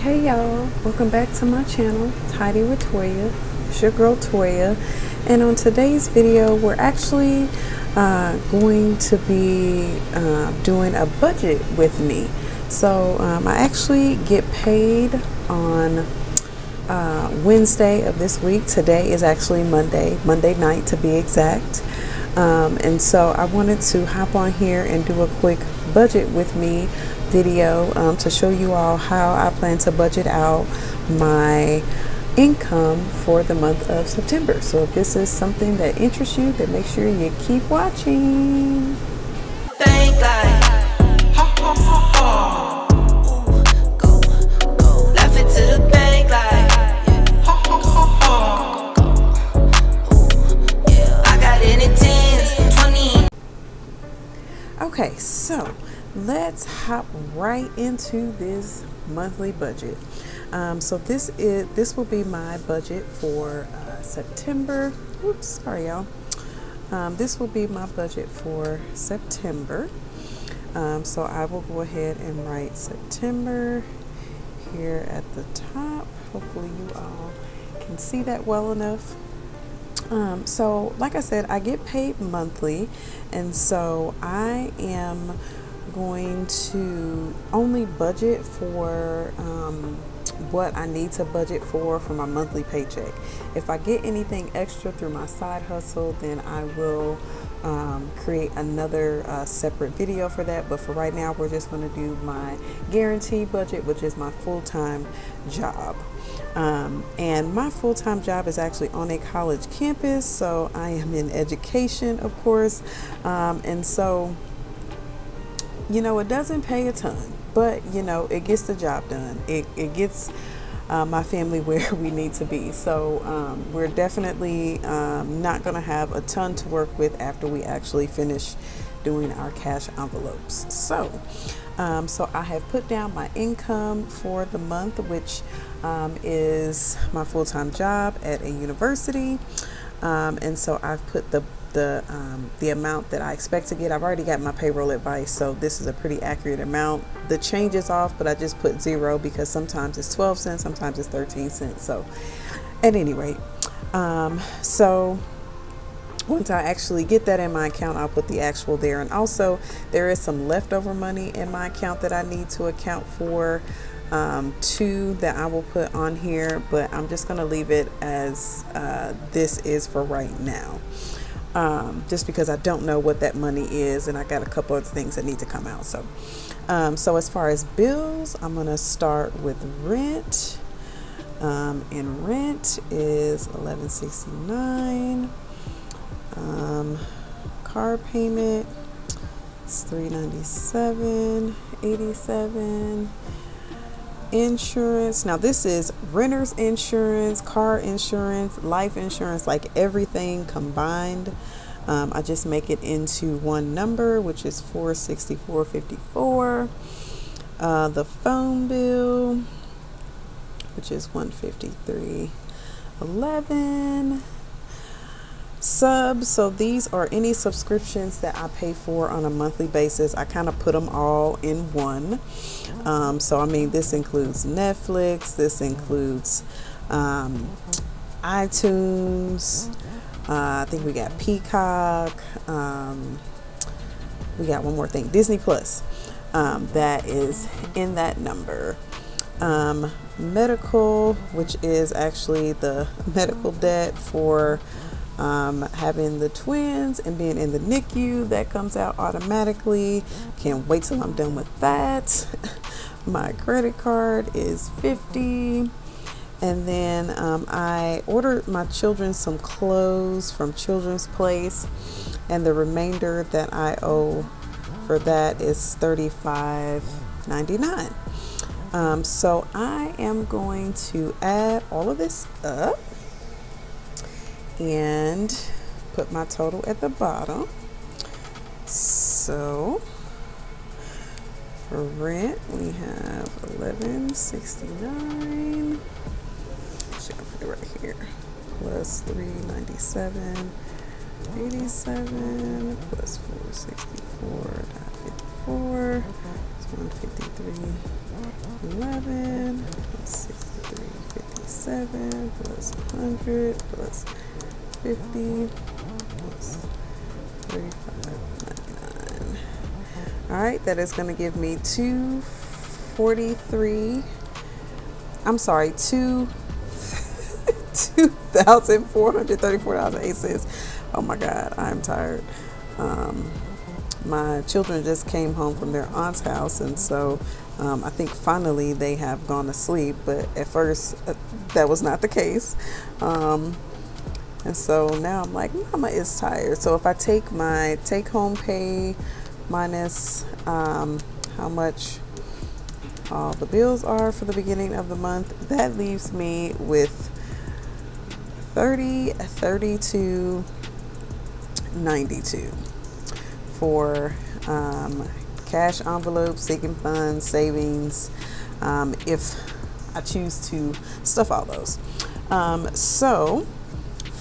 Hey y'all, welcome back to my channel, TidywitToya. It's your girl Toya, and on today's video we're actually going to be doing a budget with me. So I actually get paid on Wednesday of this week. Today is actually Monday night to be exact. And so I wanted to hop on here and do a quick budget with me video to show you all how I plan to budget out my income for the month of September. So if this is something that interests you, then make sure you keep watching. Think like, ha ha ha ha. Go, laugh it to the bank like, ha ha ha ha. I got it in 10s, 20. Okay, so let's hop right into this monthly budget. So this will be my budget for September. Oops, sorry y'all. This will be my budget for September. So I will go ahead and write September here at the top. Hopefully you all can see that well enough. So like I said, I get paid monthly, and so I am going to only budget for what I need to budget for my monthly paycheck. If I get anything extra through my side hustle, then I will create another separate video for that. But for right now, we're just going to do my guaranteed budget, which is my full-time job. And my full-time job is actually on a college campus, so I am in education, of course. And so, you know, it doesn't pay a ton, but you know, it gets the job done. It gets my family where we need to be. So we're definitely not going to have a ton to work with after we actually finish doing our cash envelopes. So I have put down my income for the month, which is my full-time job at a university. And so I've put the amount that I expect to get. I've already got my payroll advice, so this is a pretty accurate amount. The change is off, but I just put 0 because sometimes it's 12 cents, sometimes it's 13 cents. So at any rate, so once I actually get that in my account, I'll put the actual there. And also there is some leftover money in my account that I need to account for, too, that I will put on here, but I'm just going to leave it as this is for right now. Just because I don't know what that money is, and I got a couple of things that need to come out. So as far as bills, I'm going to start with rent. And rent is $11.69. Car payment is $397.87. Insurance, now this is renter's insurance, car insurance, life insurance, like everything combined. I just make it into one number, which is $464.54. The phone bill, which is $153.11. Subs, so these are any subscriptions that I pay for on a monthly basis. I kind of put them all in one. So I mean, this includes Netflix, this includes iTunes, I think we got Peacock, we got one more thing, Disney Plus, that is in that number. Medical, which is actually the medical debt for having the twins and being in the NICU, that comes out automatically. Can't wait till I'm done with that. My credit card is $50. And then I ordered my children some clothes from Children's Place, and the remainder that I owe for that is $35.99. So I am going to add all of this up and put my total at the bottom. So for rent, we have $11.69. Actually, I'll put it right here. Plus $397.87 plus $464.54. It's $153.11 $97 plus 100 plus 50 plus 35.99. All right, that is going to give me $2,434.08. Oh my God, I'm tired. My children just came home from their aunt's house, and so I think finally they have gone to sleep, but at first that was not the case. And so now I'm like, Mama is tired. So if I take my take-home pay minus how much all the bills are for the beginning of the month, that leaves me with $32.92 for cash envelopes, sinking funds, savings, if I choose to stuff all those. So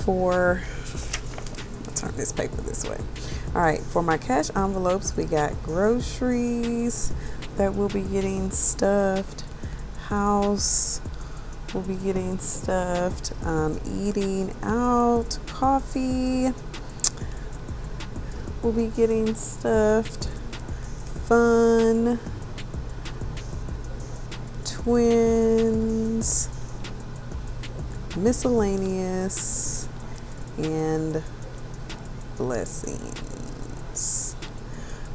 for, I'll turn this paper this way. All right, for my cash envelopes, we got groceries that will be getting stuffed, house will be getting stuffed, eating out, coffee will be getting stuffed, fun, twins, miscellaneous, and blessings.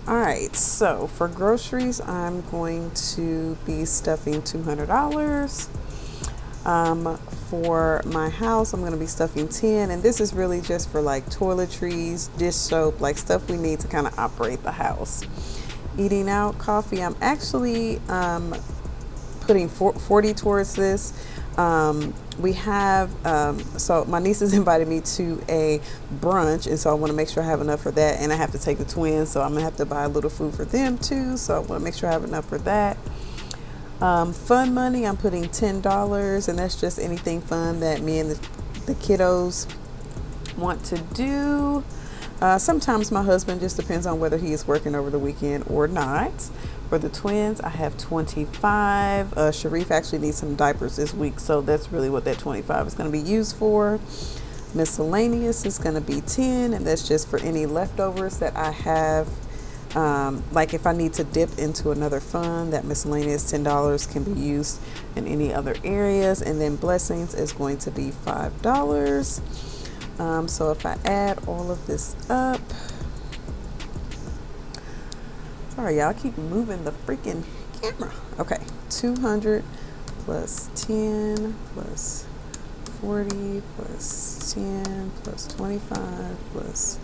All right, so for groceries, I'm going to be stuffing $200. For my house, I'm going to be stuffing 10, and this is really just for like toiletries, dish soap, like stuff we need to kind of operate the house. Eating out, coffee, I'm actually putting 40 towards this. We have, so my niece has invited me to a brunch, and so I want to make sure I have enough for that, and I have to take the twins, so I'm gonna have to buy a little food for them too, so I want to make sure I have enough for that. Fun money, I'm putting $10, and that's just anything fun that me and the kiddos want to do. Sometimes my husband, just depends on whether he is working over the weekend or not. For the twins, I have 25. Sharif actually needs some diapers this week, so that's really what that 25 is going to be used for. Miscellaneous is going to be 10, and that's just for any leftovers that I have. Like if I need to dip into another fund, that miscellaneous $10 can be used in any other areas. And then blessings is going to be $5. So if I add all of this up, sorry y'all, I keep moving the freaking camera. Okay, 200 plus 10 plus 40 plus 10 plus 25 plus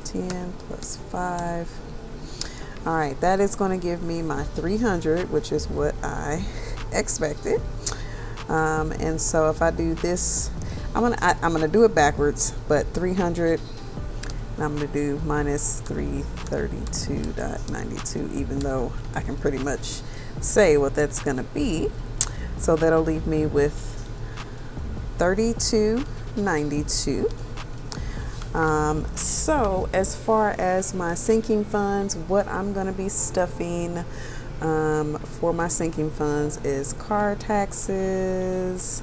10 plus 5. All right, that is going to give me my 300, which is what I expected. And so if I do this, I'm gonna do it backwards, but 300, and I'm gonna do minus 332.92, even though I can pretty much say what that's gonna be. So that'll leave me with 32.92. So as far as my sinking funds, what I'm going to be stuffing for my sinking funds is car taxes,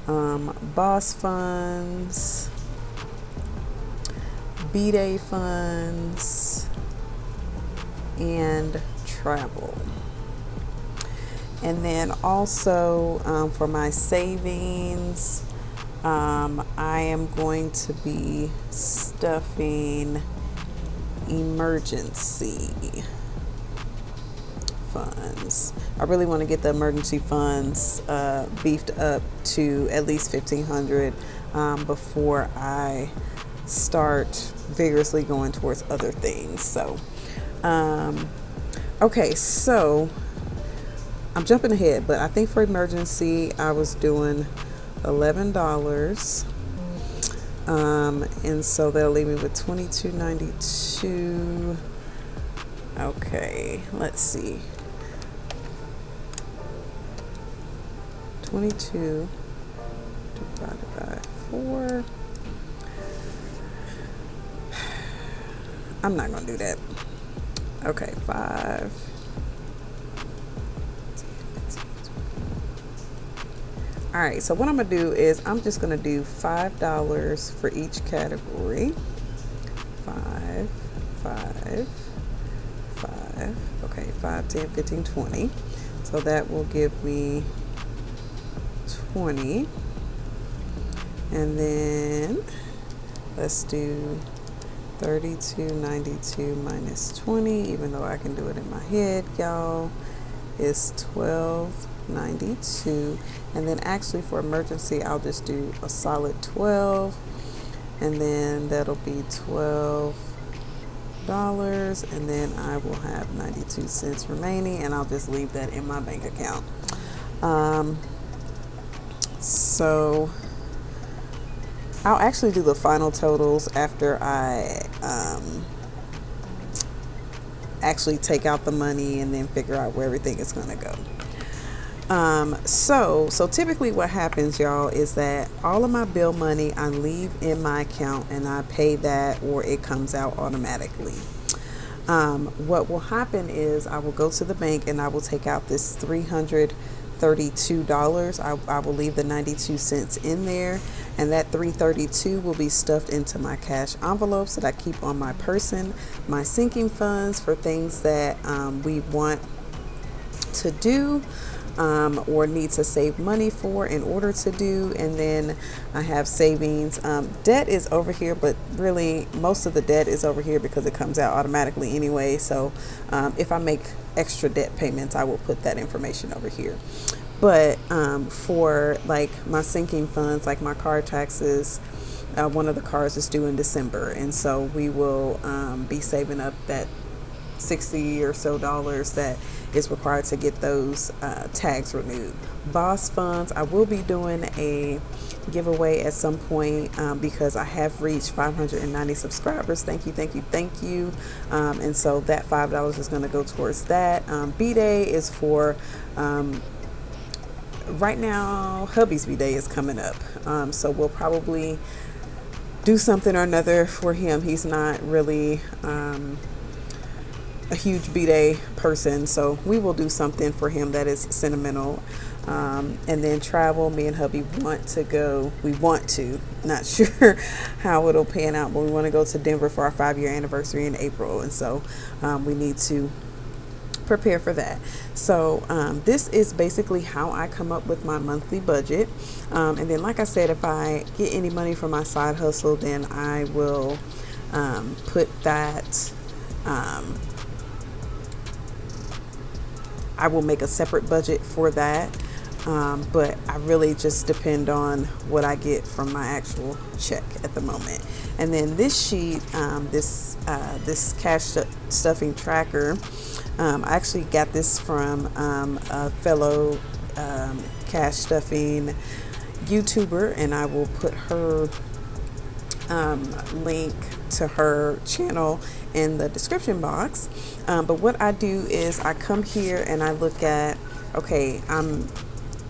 boss funds, B-Day funds, and travel. And then also for my savings, I am going to be stuffing emergency funds. I really want to get the emergency funds beefed up to at least $1,500 before I start vigorously going towards other things. So, okay, so I'm jumping ahead, but I think for emergency, I was doing $11, and so that'll leave me with $22.92. Okay, let's see. 22 divided by 4. I'm not gonna do that. Okay, 5. All right, so what I'm gonna do is I'm just gonna do $5 for each category. 5, 5, 5. Okay, 5, 10, 15, 20. So that will give me 20. And then let's do 32.92 minus 20, even though I can do it in my head, y'all, is 12.92. And then actually for emergency, I'll just do a solid 12, and then that'll be $12, and then I will have 92 cents remaining, and I'll just leave that in my bank account. So I'll actually do the final totals after I actually take out the money and then figure out where everything is going to go. So typically what happens, y'all, is that all of my bill money I leave in my account and I pay that, or it comes out automatically. What will happen is I will go to the bank and I will take out this $332. I will leave the 92 cents in there, and that $332 will be stuffed into my cash envelopes that I keep on my person, my sinking funds for things that we want to do or need to save money for in order to do. And then I have savings. Debt is over here, but really most of the debt is over here because it comes out automatically anyway. So if I make extra debt payments, I will put that information over here. But for like my sinking funds, like my car taxes, one of the cars is due in December, and so we will be saving up that $60 or so that is required to get those tags renewed. Boss funds, I will be doing a giveaway at some point because I have reached 590 subscribers. Thank you. And so that $5 is going to go towards that. B-Day is for right now. Hubby's B-Day is coming up, so we'll probably do something or another for him. He's not really a huge B-Day person, so we will do something for him that is sentimental. And then travel, me and hubby want to go. Not sure how it'll pan out, but we want to go to Denver for our 5-year anniversary in April, and so we need to prepare for that. So this is basically how I come up with my monthly budget. And then, like I said, if I get any money from my side hustle, then I will put that. I will make a separate budget for that. But I really just depend on what I get from my actual check at the moment. And then this sheet, this cash stuffing tracker, I actually got this from a fellow cash stuffing YouTuber, and I will put her link to her channel in the description box. But what I do is I come here and I look at, okay, I'm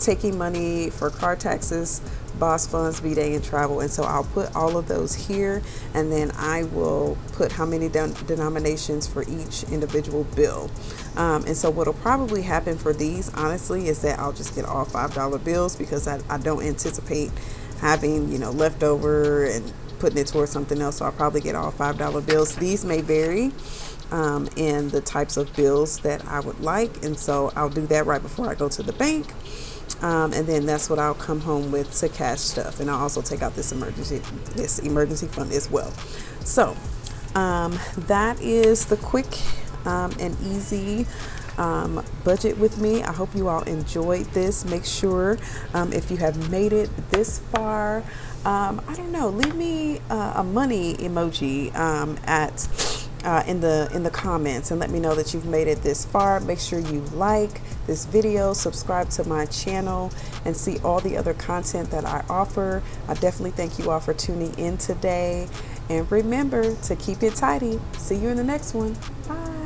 taking money for car taxes, boss funds, B-Day, and travel, and so I'll put all of those here, and then I will put how many denominations for each individual bill. And so what'll probably happen for these, honestly, is that I'll just get all $5 bills, because I don't anticipate having, leftover and putting it towards something else. So I'll probably get all $5 bills. These may vary in the types of bills that I would like, and so I'll do that right before I go to the bank. And then that's what I'll come home with to cash stuff, and I'll also take out this emergency fund as well. So that is the quick and easy budget with me. I hope you all enjoyed this. Make sure if you have made it this far, I don't know, leave me a money emoji in the comments and let me know that you've made it this far. Make sure you like this video, subscribe to my channel, and see all the other content that I offer. I definitely thank you all for tuning in today, and remember to keep it tidy. See you in the next one. Bye.